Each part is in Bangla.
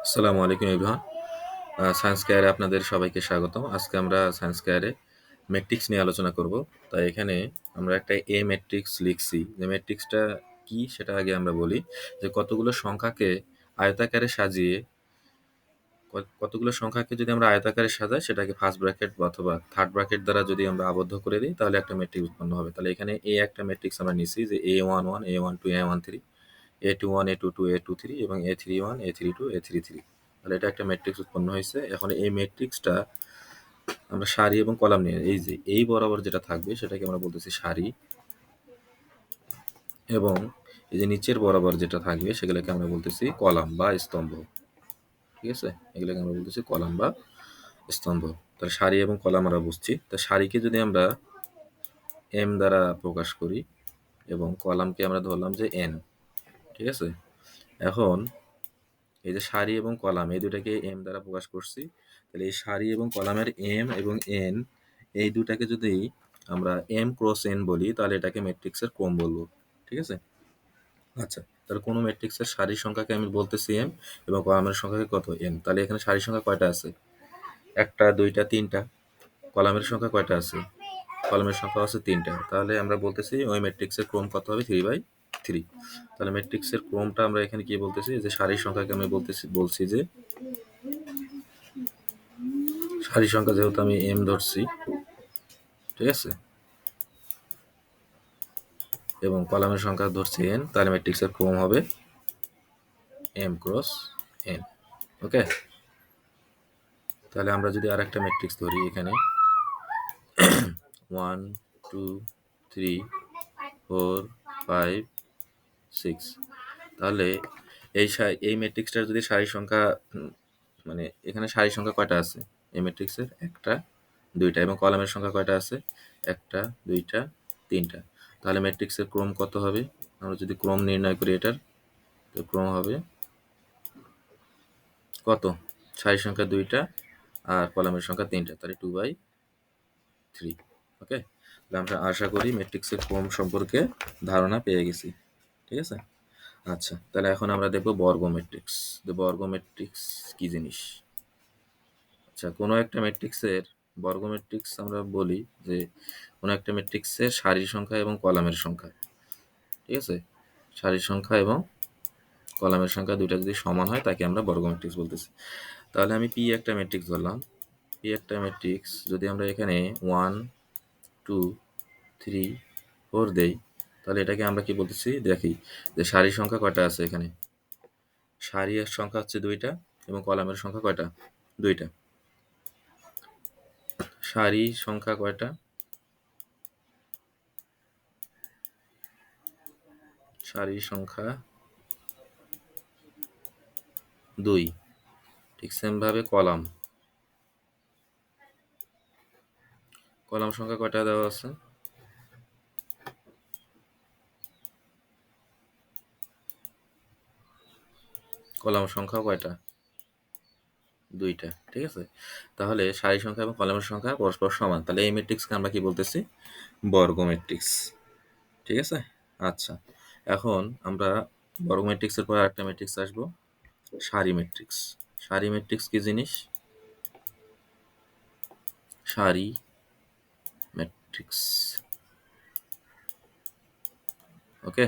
আসসালামু আলাইকুম এভরিওয়ান। সায়েন্স কেয়ারে আপনাদের সবাইকে স্বাগতম। আজকে আমরা সায়েন্স কেয়ারে ম্যাট্রিক্স নিয়ে আলোচনা করব। তাই এখানে আমরা একটা ম্যাট্রিক্স লিখছি। যে ম্যাট্রিক্সটা কি সেটা আগে আমরা বলি। যে কতগুলো সংখ্যাকে আয়তাকারে সাজিয়ে কতগুলো সংখ্যাকে যদি আমরা আয়তাকারে সাজাই সেটাকে ফার্স্ট ব্র্যাকেট অথবা থার্ড ব্র্যাকেট দ্বারা যদি আমরা আবদ্ধ করে দিই তাহলে একটা ম্যাট্রিক্স উৎপন্ন হবে। তাহলে এখানে একটা ম্যাট্রিক্স আমরা নিছি যে A11 A12 A13 A21 A22 A23 এবং A31 A32 A33। তাহলে এটা একটা ম্যাট্রিক্স উৎপন্ন হয়েছে। এখন এই ম্যাট্রিক্সটা আমরা সারি এবং কলাম নিয়ে এই যে এই বরাবর যেটা থাকবে সেটাকে আমরা বলতেছি সারি, এবং এই যে নিচের বরাবর যেটা থাকবে সেগুলোকে আমরা বলতেছি কলাম বা স্তম্ভ। ঠিক আছে, এগুলোকে আমরা বলতেছি কলাম বা স্তম্ভ। তাহলে সারি এবং কলাম আমরা বুঝছি। তা সারিকে যদি আমরা এম দ্বারা প্রকাশ করি এবং কলামকে আমরা ধরলাম যে এন। ঠিক আছে, এখন এই যে সারি এবং কলাম এই দুটাকে এম দ্বারা প্রকাশ করছি। তাহলে এই সারি এবং কলামের এম এবং এন এই দুটাকে যদি আমরা এম ক্রস এন বলি তাহলে এটাকে ম্যাট্রিক্সের ক্রম বলবো। ঠিক আছে, আচ্ছা। তাহলে কোনো ম্যাট্রিক্সের সারির সংখ্যাকে আমি বলতেছি এম এবং কলামের সংখ্যাকে কত এন। তাহলে এখানে সারির সংখ্যা কয়টা আছে? একটা, দুইটা, তিনটা। কলামের সংখ্যা কয়টা আছে? কলামের সংখ্যা আছে তিনটা। তাহলে আমরা বলতেছি ওই ম্যাট্রিক্সের ক্রম কত হবে? 3/3। তাহলে ম্যাট্রিক্সের ক্রমটা আমরা এখানে কি বলতেছি? যে সারির সংখ্যাকে আমি বলছি যে সারি সংখ্যা যেহেতু আমি এম ধরছি, ঠিক আছে, এবং কলামের সংখ্যা ধরছি এন, তাহলে ম্যাট্রিক্সের ক্রম হবে এম ক্রস এন। ওকে, তাহলে আমরা যদি আর একটা ম্যাট্রিক্স ধরি এখানে 1 2 3 4 5 6, তাহলে এই ম্যাট্রিক্সটার যদি সারি সংখ্যা মানে এখানে সারি সংখ্যা কয়টা আছে এই ম্যাট্রিক্সের? একটা, দুইটা। এবং কলামের সংখ্যা কয়টা আছে? একটা, দুইটা, তিনটা। তাহলে ম্যাট্রিক্সের ক্রম কত হবে? আমরা যদি ক্রম নির্ণয় করি এটার, তো ক্রম হবে কত? সারি সংখ্যা দুইটা আর কলামের সংখ্যা তিনটা, তাহলে 2/3। ওকে, তাহলে আমরা আশা করি ম্যাট্রিক্সের ক্রম সম্পর্কে ধারণা পেয়ে গেছি। ঠিক আছে, আচ্ছা। তাহলে এখন আমরা দেখব বর্গ ম্যাট্রিক্স। বর্গ ম্যাট্রিক্স কি জিনিস? আচ্ছা, কোনো একটা ম্যাট্রিক্সের বর্গ ম্যাট্রিক্স আমরা বলি যে কোনো একটা ম্যাট্রিক্সের সারির সংখ্যা এবং কলামের সংখ্যা। ঠিক আছে, সারির সংখ্যা এবং কলামের সংখ্যা দুইটা যদি সমান হয় তাকে আমরা বর্গ ম্যাট্রিক্স বলতেছি। তাহলে আমি পি একটা ম্যাট্রিক্স ধরলাম। পি একটা ম্যাট্রিক্স যদি আমরা এখানে 1 2 3 4 দেই তাহলে এটাকে আমরা কি বলতেছি? দেখি যে সারির সংখ্যা কয়টা আছে এখানে। সারির সংখ্যা হচ্ছে দুইটা এবং কলামের সংখ্যা কয়টা? দুইটা। সারি সংখ্যা কয়টা? সারির সংখ্যা 2। ঠিক সেমভাবে কলাম সংখ্যা কয়টা দেওয়া আছে? কলাম সংখ্যা কয়টা? দুইটা। ঠিক আছে, তাহলে সারি সংখ্যা এবং কলামের সংখ্যা পরস্পর সমান। তাহলে এই ম্যাট্রিক্সকে আমরা কি বলতেছি? বর্গ ম্যাট্রিক্স। ঠিক আছে, আচ্ছা। এখন আমরা বর্গ ম্যাট্রিক্সের পর আরেকটা ম্যাট্রিক্স আসবো, সারি ম্যাট্রিক্স। সারি ম্যাট্রিক্স কি জিনিস? সারি ম্যাট্রিক্স। ওকে,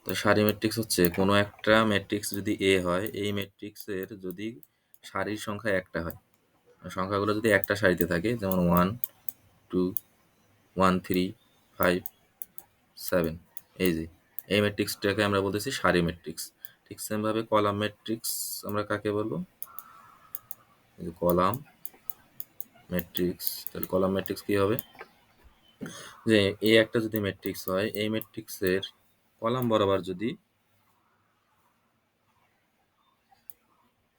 তো সারি ম্যাট্রিক্স হচ্ছে কোনো একটা ম্যাট্রিক্স যদি এ হয়, এই ম্যাট্রিক্সের যদি সারির সংখ্যা একটা হয়, সংখ্যাগুলো যদি একটা সারিতে থাকে, যেমন 1 2 1 3 5 7, এই যে এই ম্যাট্রিক্সটাকে আমরা বলতেছি সারি ম্যাট্রিক্স। ঠিক সেমভাবে কলাম ম্যাট্রিক্স আমরা কাকে বলবো? এই যে কলাম ম্যাট্রিক্স। তাহলে কলাম ম্যাট্রিক্স কি হবে? যে এই একটা যদি ম্যাট্রিক্স হয়, এই ম্যাট্রিক্সের কলাম বরাবর যদি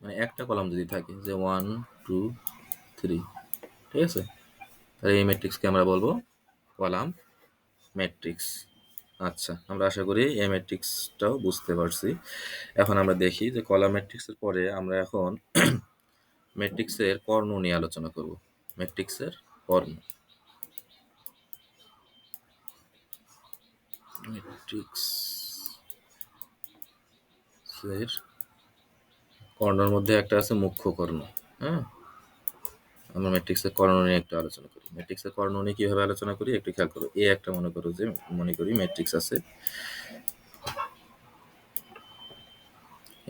মানে একটা কলাম যদি থাকে, যে 1 2 3, ঠিক আছে, তাহলে এই ম্যাট্রিক্সকে আমরা বলবো কলাম ম্যাট্রিক্স। আচ্ছা, আমরা আশা করি এই ম্যাট্রিক্সটাও বুঝতে পারছি। এখন আমরা দেখি যে কলাম ম্যাট্রিক্সের পরে আমরা এখন ম্যাট্রিক্সের কর্ণ নিয়ে আলোচনা করব। ম্যাট্রিক্সের কর্ণ। ম্যাট্রিক্সের কর্ণর মধ্যে একটা আছে মুখ্য কর্ণ। হ্যাঁ, আমরা ম্যাট্রিক্সের কর্ণ নিয়ে একটু আলোচনা করি। ম্যাট্রিক্সের কর্ণ নিয়ে কিভাবে আলোচনা করি একটু খেয়াল করো। এ একটা মনে করি ম্যাট্রিক্স আছে।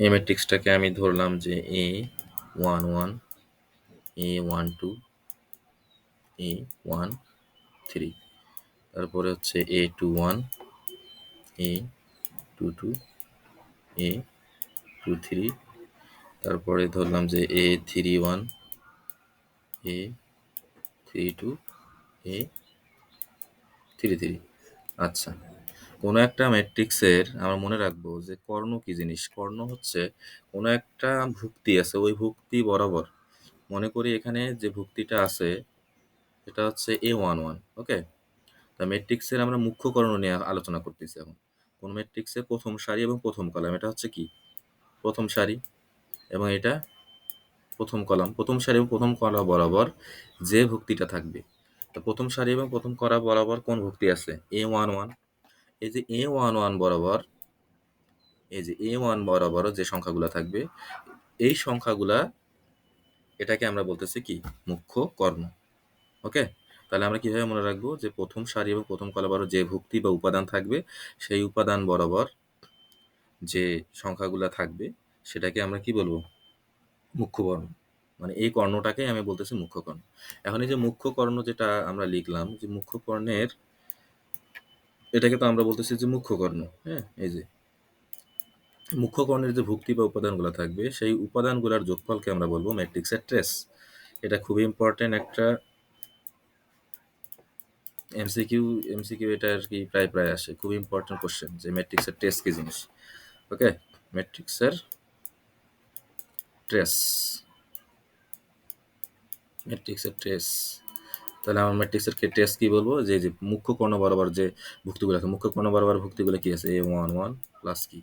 এই ম্যাট্রিক্সটাকে আমি ধরলাম যে A11, A12, A13, তারপরে হচ্ছে A21, A22, A23, তারপরে ধরলাম যে A31, A32, A33। আচ্ছা, কোনো একটা ম্যাট্রিক্সের আমরা মনে রাখবো যে কর্ণ কি জিনিস। কর্ণ হচ্ছে কোনো একটা ভুক্তি আছে, ওই ভুক্তি বরাবর, মনে করি এখানে যে ভুক্তিটা আছে এটা হচ্ছে A11। ওকে, তা ম্যাট্রিক্সের আমরা মুখ্য কর্ণ নিয়ে আলোচনা করতেছি এখন। কোন ম্যাট্রিক্সের প্রথম সারি এবং প্রথম কলাম, এটা হচ্ছে কি প্রথম সারি, এবং এটা প্রথম কলাম। প্রথম সারি এবং প্রথম কলাম বরাবর যে ভুক্তিটা থাকবে, তো প্রথম সারি এবং প্রথম কলাম বরাবর কোন ভুক্তি আছে A11। এই যে A11 বরাবর, এই যে A1 বরাবর যে সংখ্যাগুলা থাকবে, এই সংখ্যাগুলা, এটাকে আমরা বলতেছি কি মুখ্য কর্ণ। ওকে, তাহলে আমরা কিভাবে মনে রাখবো যে প্রথম সারি এবং প্রথম কলাম বরাবর যে ভুক্তি বা উপাদান থাকবে, সেই উপাদান বরাবর যে সংখ্যাগুলা থাকবে সেটাকে আমরা কি বলবো মুখ্য কর্ণ। মানে এই কর্ণটাকে আমি বলতেছি মুখ্য কর্ণ। এখন এই যে মুখ্য কর্ণ যেটা আমরা লিখলাম, যে মুখ্য কর্ণের, এটাকে তো আমরা বলতেছি যে মুখ্য কর্ণ। হ্যাঁ, এই যে মুখ্য কর্ণের যে ভুক্তি বা উপাদানগুলো থাকবে, সেই উপাদানগুলোর যোগফলকে আমরা বলবো ম্যাট্রিক্সের ট্রেস। এটা খুবই ইম্পর্টেন্ট একটা এমসিকিউ। এটা আর কি প্রায় প্রায় আসে, খুব ইম্পর্টেন্ট কোশ্চেন যে ম্যাট্রিক্সের ট্রেস কি জিনিস। ওকে, ম্যাট্রিক্সের ট্রেস, ম্যাট্রিক্সের ট্রেস। তাহলে আমার ম্যাট্রিক্সের ট্রেস কি বলবো, যে যে মুখ্য কর্ণ বরাবর যে ভুক্তিগুলো আছে, মুখ্য কর্ণ বরাবর ভুক্তিগুলো কি আছে A11 প্লাস কি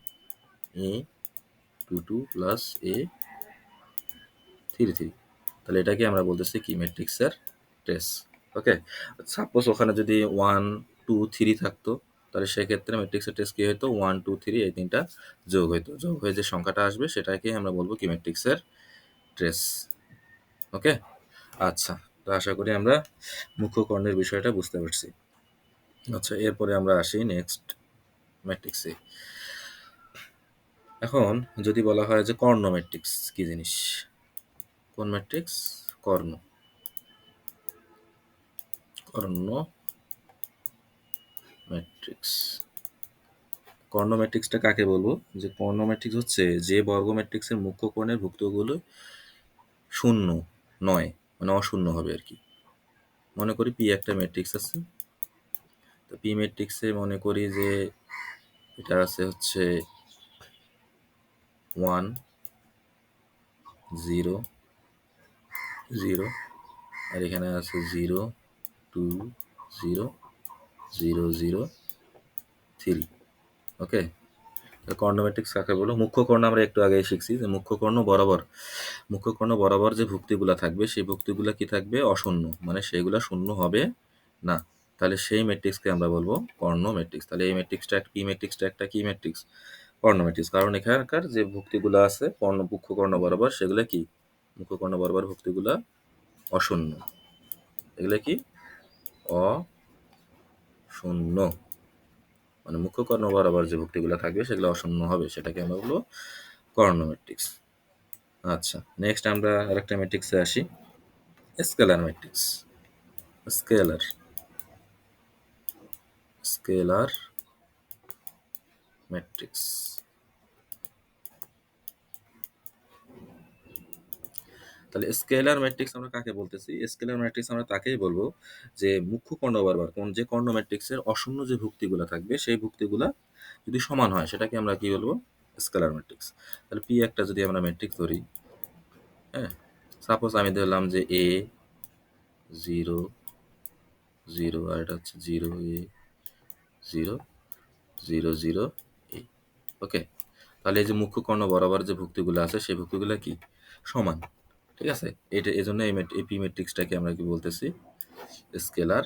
A22 প্লাস A33। তাহলে এটাকে আমরা বলতেছি কি ম্যাট্রিক্সের ট্রেস। ওকে, সাপোজ ওখানে যদি 1 2 3 থাকতো, তাহলে সেক্ষেত্রে ম্যাট্রিক্সের ট্রেস কি হতো 1 2 3 এই তিনটা যোগ হইতো, যোগ হয়ে যে সংখ্যাটা আসবে সেটাকে আমরা বলবো কি ম্যাট্রিক্সের ট্রেস। ওকে, আচ্ছা, তো আশা করি আমরা মুখ্য কর্ণের বিষয়টা বুঝতে পারছি। আচ্ছা, এরপরে আমরা আসি নেক্সট ম্যাট্রিক্সে। এখন যদি বলা হয় যে কর্ণ ম্যাট্রিক্স কি জিনিস, কোন ম্যাট্রিক্স কর্ণ, কর্ণ ম্যাট্রিক্স। কর্ণ ম্যাট্রিক্সটা কাকে বলবো, যে কর্ণ ম্যাট্রিক্স হচ্ছে যে বর্গ ম্যাট্রিক্সের মুখ্য কর্ণের ভুক্তগুলো শূন্য নয়, মানে অশূন্য হবে আর কি। মনে করি পি একটা ম্যাট্রিক্স আছে, তো পি ম্যাট্রিক্সে মনে করি যে এটা আছে হচ্ছে 1 0 0, আর এখানে আছে 0 2 0 0 0 3। ওকে, কর্ণ ম্যাট্রিক্স কাকে বলো, মুখ্য কর্ণ আমরা একটু আগে শিখছি যে মুখ্য কর্ণ বরাবর যে ভুক্তিগুলা থাকবে সেই ভুক্তিগুলা কি থাকবে অশূন্য, মানে সেইগুলা শূন্য হবে না। তাহলে সেই ম্যাট্রিক্সকে আমরা বলবো কর্ণ ম্যাট্রিক্স। তাহলে এই ম্যাট্রিক্সটা পি ম্যাট্রিক্সটা একটা কি ম্যাট্রিক্স, কর্ণ ম্যাট্রিক্স। কারণ এখানকার যে ভুক্তিগুলো আছে মুখ্য কর্ণ বরাবর, সেগুলো কি মুখ্য কর্ণ বরাবর ভুক্তিগুলা অশূন্য, এগুলো কি অশূন্য, মানে মুখ্য কর্ণ বরাবর যে ভুক্তিগুলো থাকবে সেগুলো অশূন্য হবে, সেটাকে আমরা বলবো কর্ণ ম্যাট্রিক্স। আচ্ছা, নেক্সট আমরা আরেকটা ম্যাট্রিক্সে আসি, scalar matrix. Scalar scalar matrix. তাহলে স্কেলার ম্যাট্রিক্স আমরা কাকে বলতেছি, স্কেলার ম্যাট্রিক্স আমরা তাকেই বলবো যে মুখ্য কর্ণ বরাবর কোন যে কর্ণ ম্যাট্রিক্সের অশূন্য যে ভুক্তিগুলো থাকবে সেই ভুক্তিগুলা যদি সমান হয় সেটাকে আমরা কি বলবো স্কেলার ম্যাট্রিক্স। তাহলে পি একটা যদি আমরা ম্যাট্রিক্স ধরি, হ্যাঁ, সাপোজ আমি ধরলাম যে A 0 0, আর এটা হচ্ছে 0 A 0 0 0 A। ওকে, তাহলে এই যে মুখ্য কর্ণ বরাবর যে ভুক্তিগুলো আছে সেই ভুক্তিগুলো কি সমান, ঠিক আছে। এটা এই জন্য এই পি ম্যাট্রিক্সটাকে আমরা কি বলতেছি স্কেলার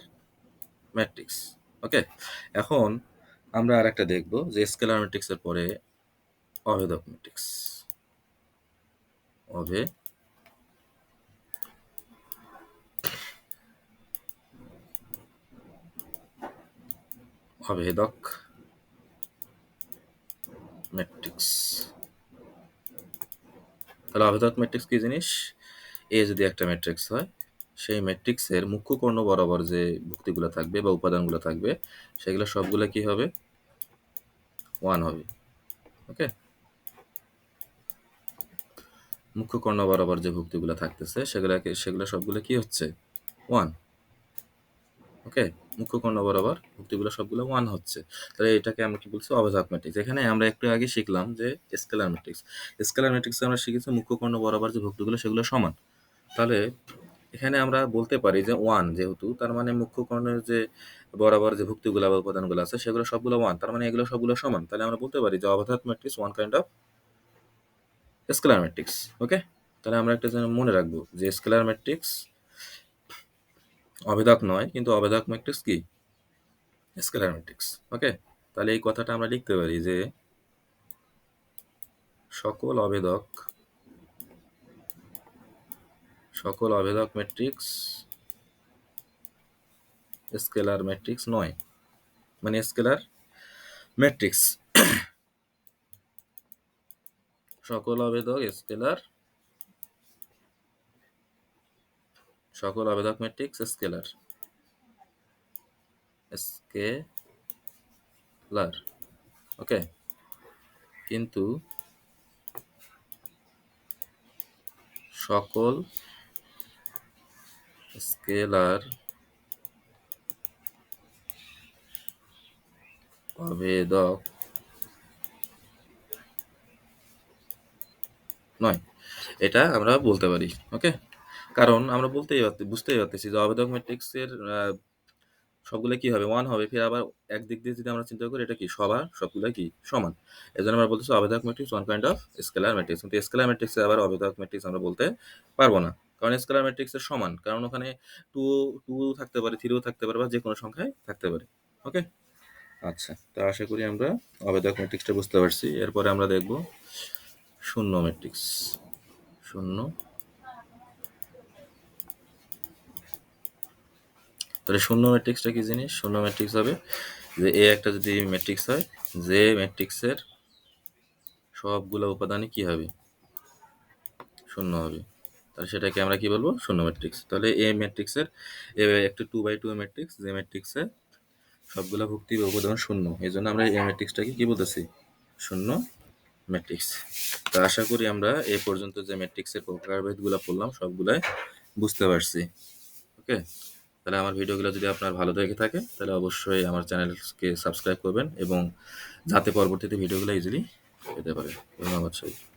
ম্যাট্রিক্স। ওকে, এখন আমরা আর একটা দেখবো যে স্কেলার ম্যাট্রিক্সের পরে অভেদক ম্যাট্রিক্স। অভেদক ম্যাট্রিক্স। তাহলে অভেদক ম্যাট্রিক্স কি জিনিস? এ যদি একটা ম্যাট্রিক্স হয়, সেই ম্যাট্রিক্সের মুখ্য কর্ণ বরাবর যে ভুক্তিগুলো থাকবে বা উপাদানগুলো থাকবে সেগুলো সবগুলো কি হবে? 1 হবে। ওকে, মুখ্য কর্ণ বরাবর যে ভুক্তিগুলো থাকতেছে সেগুলো সবগুলো কি হচ্ছে? 1। ওকে, মুখ্য কর্ণ বরাবর ভুক্তিগুলো সবগুলো 1 হচ্ছে। তাহলে এটাকে আমরা কি বলছি? অভেদক ম্যাট্রিক্স। এখানে আমরা একটু আগে শিখলাম যে স্কেলার ম্যাট্রিক্স। স্কেলার ম্যাট্রিক্সে আমরা শিখেছি মুখ্য কর্ণ বরাবর যে ভুক্তিগুলো সেগুলো সমান। তাহলে এখানে আমরা বলতে পারি যে 1 যেহেতু, তার মানে মুখ্য কর্ণের যে বরাবর যে ভুক্তিগুলো বা উপাদানগুলো আছে সেগুলো সবগুলো 1, তার মানে এগুলো সবগুলো সমান। তাহলে আমরা বলতে পারি যে অভেদক matrix one kind of scalar matrix. Okay, তাহলে আমরা একটা জিনিস মনে রাখবো যে স্কেলার ম্যাট্রিক্স অভেদক নয়, কিন্তু অভেদক ম্যাট্রিক্স কি? Scalar matrix. ওকে, তাহলে এই কথাটা আমরা লিখতে পারি যে সকল অভেদক ম্যাট্রিক্স স্কেলার ম্যাট্রিক্স নয়, মানে স্কেলার ম্যাট্রিক্স সকল আবেদক ম্যাট্রিক্স স্কেলার। ওকে, কিন্তু সকল স্কেলার আবেদক নয়, এটা আমরা বলতে পারি। ওকে, কারণ আমরা বুঝতেই পারতেছি যে অভেদক ম্যাট্রিক্সের সবগুলো কি হবে? 1 হবে। ফির আবার একদিক দিয়ে যদি আমরা চিন্তা করি এটা কি সবগুলো কি সমান। এজন্য আমরা বলতেছি অভেদক matrix one kind of scalar matrix. কিন্তু স্কেলার ম্যাট্রিক্সে আবার অভেদক ম্যাট্রিক্স আমরা বলতে পারবো না, কারণ স্কেলার ম্যাট্রিক্সের সমান, কারণ ওখানে 2 থাকতে পারে, 3ও থাকতে পারে, বা যে কোনো সংখ্যায় থাকতে পারে। ওকে, আচ্ছা, তো আশা করি আমরা অভেদক ম্যাট্রিক্সটা বুঝতে পারছি। এরপরে আমরা দেখব শূন্য ম্যাট্রিক্স। তাহলে শূন্য ম্যাট্রিক্সটা কি জিনিস? শূন্য ম্যাট্রিক্স হবে যে এ একটা যদি ম্যাট্রিক্স হয়, যে ম্যাট্রিক্সের সবগুলো উপাদানই কি হবে? শূন্য হবে, তাহলে সেটাকে আমরা কি বলবো? শূন্য ম্যাট্রিক্স। তাহলে এ ম্যাট্রিক্সের একটা 2x2 ম্যাট্রিক্স, যে ম্যাট্রিক্সে সবগুলা ভুক্তি বা উপাদান শূন্য, এই জন্য আমরা এ ম্যাট্রিক্সটাকে কি বলতেছি? শূন্য ম্যাট্রিক্স। তো আশা করি আমরা এ পর্যন্ত যে ম্যাট্রিক্সের প্রকারভেদগুলো পড়লাম সবগুলাই বুঝতে পারছি। ওকে, তাহলে আমার ভিডিওগুলো যদি আপনার ভালো লেগে থাকে তাহলে অবশ্যই আমার চ্যানেলকে সাবস্ক্রাইব করবেন, এবং যাতে পরবর্তীতে ভিডিওগুলো ইজিলি পেতে পারে। ধন্যবাদ সবাই।